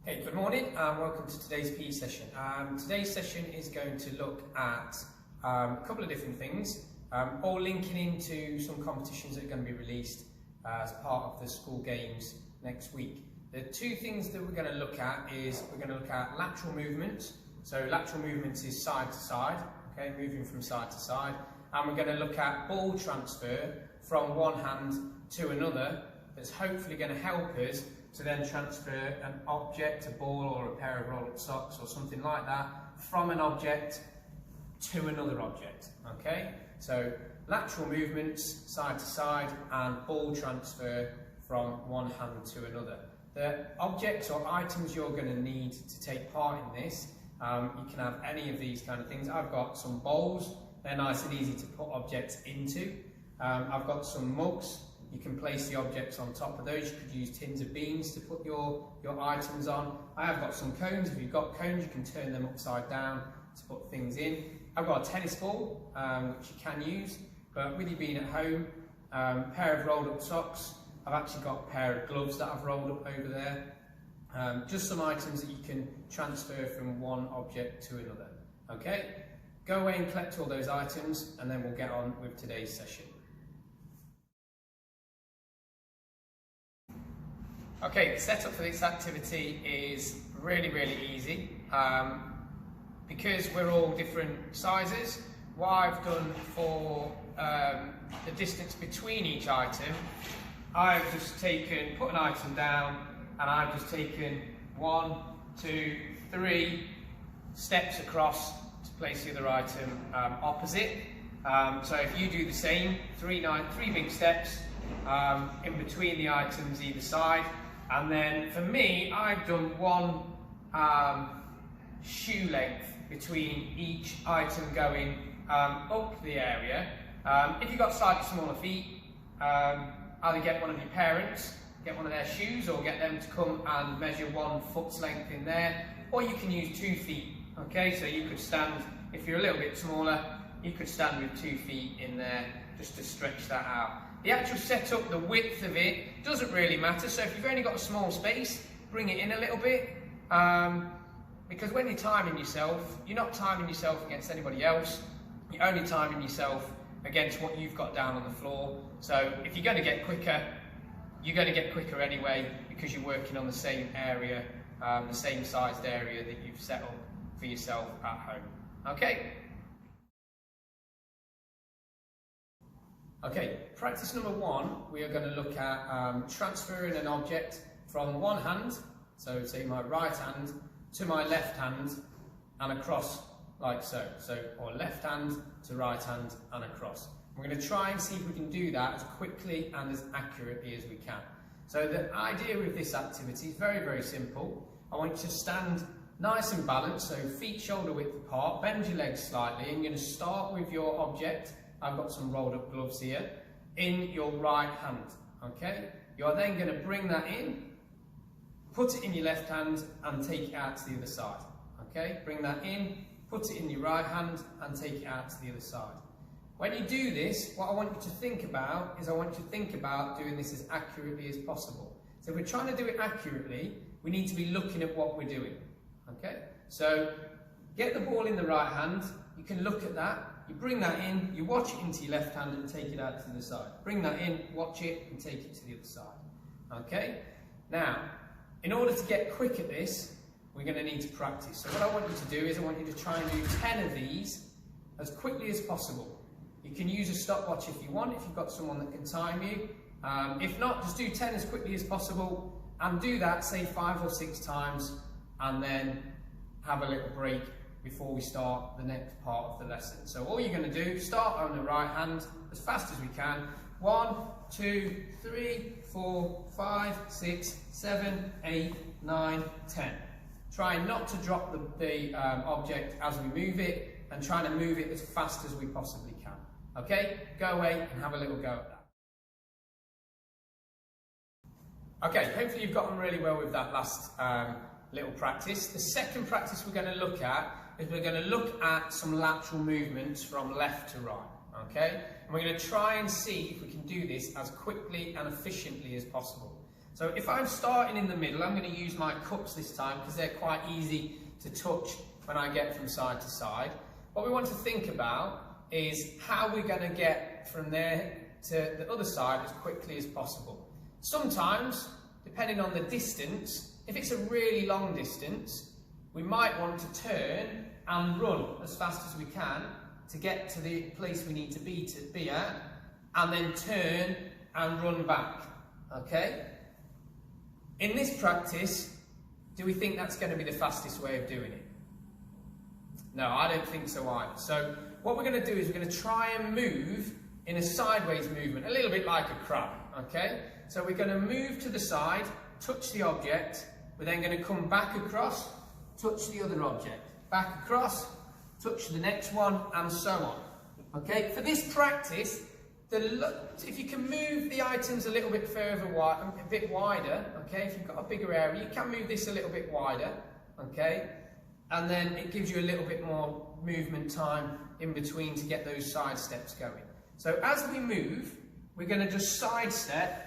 Okay, good morning and welcome to today's PE session. Today's session is going to look at a couple of different things, all linking into some competitions that are going to be released as part of the school games next week. The two things that we're going to look at is we're going to look at lateral movements. So lateral movements is side to side, okay, moving from side to side, and we're going to look at ball transfer from one hand to another. That's hopefully going to help us to then transfer an object, a ball or a pair of roll-up socks or something like that from an object to another object, okay? So lateral movements, side to side, and ball transfer from one hand to another. The objects or items you're going to need to take part in this, you can have any of these kind of things. I've got some bowls, they're nice and easy to put objects into. I've got some mugs. You can place the objects on top of those. You could use tins of beans to put your items on. I have got some cones. If you've got cones, you can turn them upside down to put things in. I've got a tennis ball, which you can use, but with you being at home, pair of rolled up socks. I've actually got a pair of gloves that I've rolled up over there. Just some items that you can transfer from one object to another. Okay? Go away and collect all those items, and then we'll get on with today's session. Okay, the setup for this activity is really easy. Because we're all different sizes, what I've done for the distance between each item, I've just put an item down, and I've just taken 1, 2, 3 steps across to place the other item opposite. So if you do the same, three big steps in between the items either side. And then for me, I've done 1 shoe length between each item going up the area. If you've got slightly smaller feet, either get one of your parents, get one of their shoes, or get them to come and measure 1 foot's length in there, or you can use 2 feet. Okay, so you could stand, if you're a little bit smaller, you could stand with 2 feet in there just to stretch that out. The actual setup, the width of it, doesn't really matter. So if you've only got a small space, bring it in a little bit. Because when you're timing yourself, you're not timing yourself against anybody else. You're only timing yourself against what you've got down on the floor. So if you're going to get quicker, you're going to get quicker anyway, because you're working on the same area, the same sized area that you've set up for yourself at home. Okay? Okay, practice number 1, we are going to look at transferring an object from one hand, so say my right hand, to my left hand and across like so. Or left hand to right hand and across. We're going to try and see if we can do that as quickly and as accurately as we can. So the idea with this activity is very simple. I want you to stand nice and balanced, so feet shoulder width apart, bend your legs slightly, and you're going to start with your object. I've got some rolled up gloves here, in your right hand, okay? You're then going to bring that in, put it in your left hand and take it out to the other side, okay? Bring that in, put it in your right hand and take it out to the other side. When you do this, what I want you to think about is I want you to think about doing this as accurately as possible. So if we're trying to do it accurately, we need to be looking at what we're doing, okay? So get the ball in the right hand, you can look at that. You bring that in, you watch it into your left hand and take it out to the other side. Bring that in, watch it and take it to the other side. Okay? Now, in order to get quick at this, we're going to need to practice. So what I want you to do is I want you to try and do 10 of these as quickly as possible. You can use a stopwatch if you want, if you've got someone that can time you. If not, just do 10 as quickly as possible and do that, say 5 or 6 times, and then have a little break before we start the next part of the lesson. So all you're going to do, start on the right hand as fast as we can. 1, 2, 3, 4, 5, 6, 7, 8, 9, 10. Try not to drop the object as we move it, and try to move it as fast as we possibly can. Okay? Go away and have a little go at that. Okay, hopefully you've gotten really well with that last little practice. The second practice we're going to look at is we're going to look at some lateral movements from left to right, okay? And we're going to try and see if we can do this as quickly and efficiently as possible. So if I'm starting in the middle, I'm going to use my cups this time because they're quite easy to touch when I get from side to side. What we want to think about is how we're going to get from there to the other side as quickly as possible. Sometimes, depending on the distance, if it's a really long distance, we might want to turn and run as fast as we can to get to the place we need to be at, and then turn and run back, okay? In this practice, do we think that's going to be the fastest way of doing it? No, I don't think so either. So what we're going to do is we're going to try and move in a sideways movement, a little bit like a crab, okay? So we're going to move to the side, touch the object, we're then going to come back across, touch the other object, back across, touch the next one, and so on. Okay, for this practice, if you can move the items a little bit further, a bit wider, okay, if you've got a bigger area, you can move this a little bit wider, okay, and then it gives you a little bit more movement time in between to get those side steps going. So as we move, we're going to just side step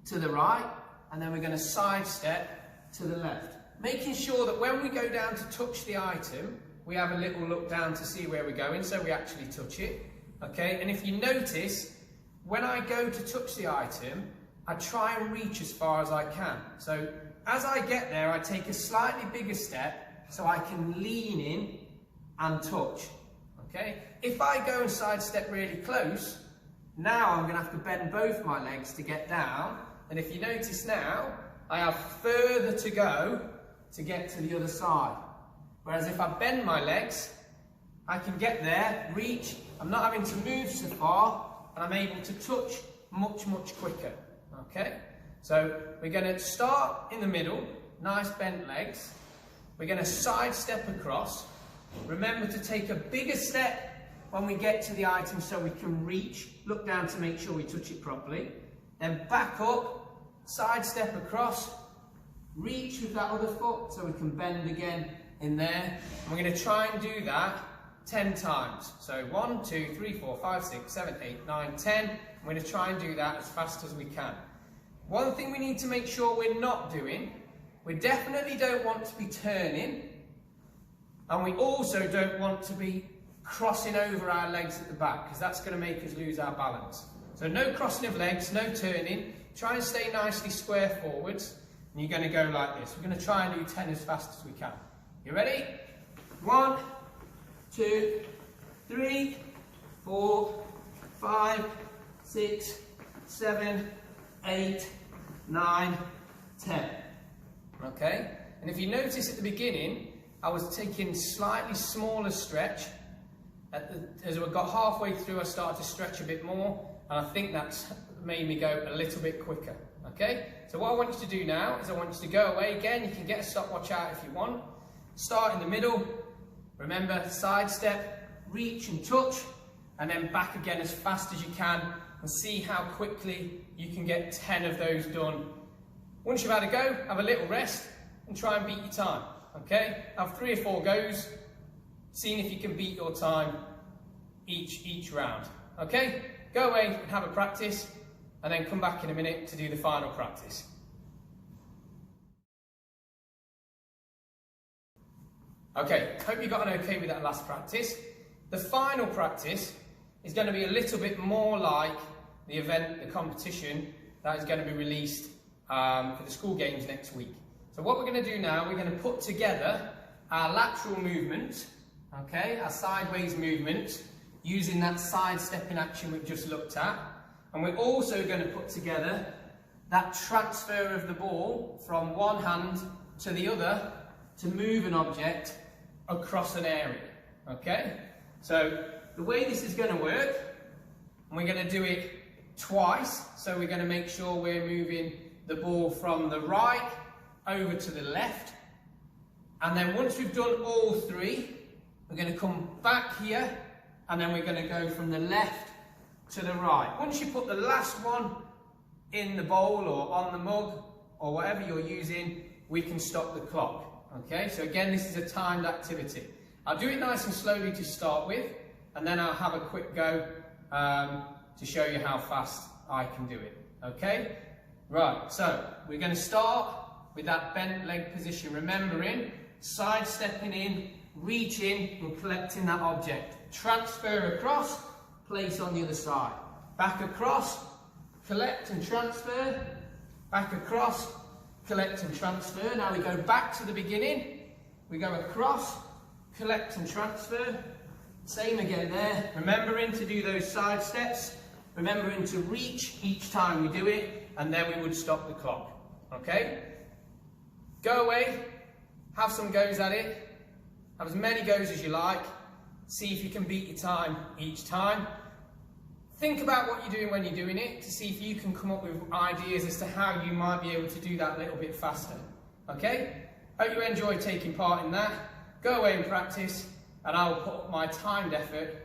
to the right, and then we're going to side step to the left, making sure that when we go down to touch the item, we have a little look down to see where we're going, so we actually touch it. Okay, and if you notice, when I go to touch the item, I try and reach as far as I can. So as I get there, I take a slightly bigger step so I can lean in and touch. Okay, if I go and sidestep really close, now I'm going to have to bend both my legs to get down. And if you notice now, I have further to go to get to the other side. Whereas if I bend my legs, I can get there, reach, I'm not having to move so far, and I'm able to touch much, much quicker, okay? So we're going to start in the middle, nice bent legs. We're going to side step across. Remember to take a bigger step when we get to the item so we can reach. Look down to make sure we touch it properly. Then back up, side step across, reach with that other foot so we can bend again in there. And we're going to try and do that 10 times. So 1, 2, 3, 4, 5, 6, 7, 8, 9, 10. I'm going to try and do that as fast as we can. One thing we need to make sure we're not doing, we definitely don't want to be turning, and we also don't want to be crossing over our legs at the back, because that's going to make us lose our balance. So no crossing of legs, no turning. Try and stay nicely square forwards, and you're going to go like this. We're going to try and do 10 as fast as we can. You ready? 1, 2, 3, 4, 5, 6, 7, 8, 9, 10. Okay? And if you notice at the beginning, I was taking slightly smaller stretch. As we got halfway through, I started to stretch a bit more, and I think that's made me go a little bit quicker. Okay? So what I want you to do now is I want you to go away again. You can get a stopwatch out if you want. Start in the middle. Remember, side step, reach and touch, and then back again as fast as you can, and see how quickly you can get 10 of those done. Once you've had a go, have a little rest and try and beat your time. Okay? Have 3 or 4 goes, seeing if you can beat your time each round. Okay? Go away and have a practice, and then come back in a minute to do the final practice. Okay, hope you got an okay with that last practice. The final practice is going to be a little bit more like the event, the competition that is going to be released for the school games next week. So what we're going to do now, we're going to put together our lateral movement, okay, our sideways movement, using that side stepping action we've just looked at. And we're also going to put together that transfer of the ball from one hand to the other to move an object across an area, okay? So the way this is going to work, and we're going to do it twice, so we're going to make sure we're moving the ball from the right over to the left, and then once we've done all 3, we're going to come back here, and then we're going to go from the left to the right. Once you put the last one in the bowl or on the mug or whatever you're using, we can stop the clock. Okay, so again, this is a timed activity. I'll do it nice and slowly to start with, and then I'll have a quick go to show you how fast I can do it. Okay, Right, so we're going to start with that bent leg position, remembering sidestepping in, reaching and collecting that object. Transfer across, place on the other side. Back across, collect and transfer. Back across, collect and transfer. Now we go back to the beginning. We go across, collect and transfer. Same again there. Remembering to do those side steps. Remembering to reach each time we do it, and then we would stop the clock. Okay? Go away, have some goes at it, have as many goes as you like, see if you can beat your time each time. Think about what you're doing when you're doing it to see if you can come up with ideas as to how you might be able to do that a little bit faster. Okay? Hope you enjoy taking part in that. Go away and practice, and I'll put up my timed effort.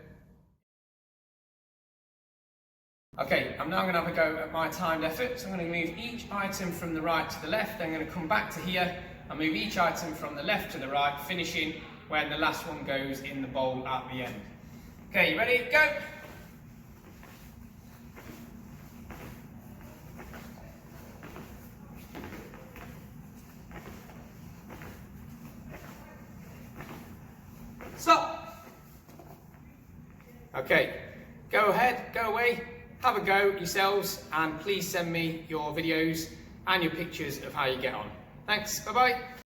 Okay, I'm now going to have a go at my timed effort. So I'm going to move each item from the right to the left. I'm going to come back to here and move each item from the left to the right, finishing when the last one goes in the bowl at the end. Okay, you ready? Go! Stop! Okay, go ahead, go away. Have a go yourselves, and please send me your videos and your pictures of how you get on. Thanks, bye-bye.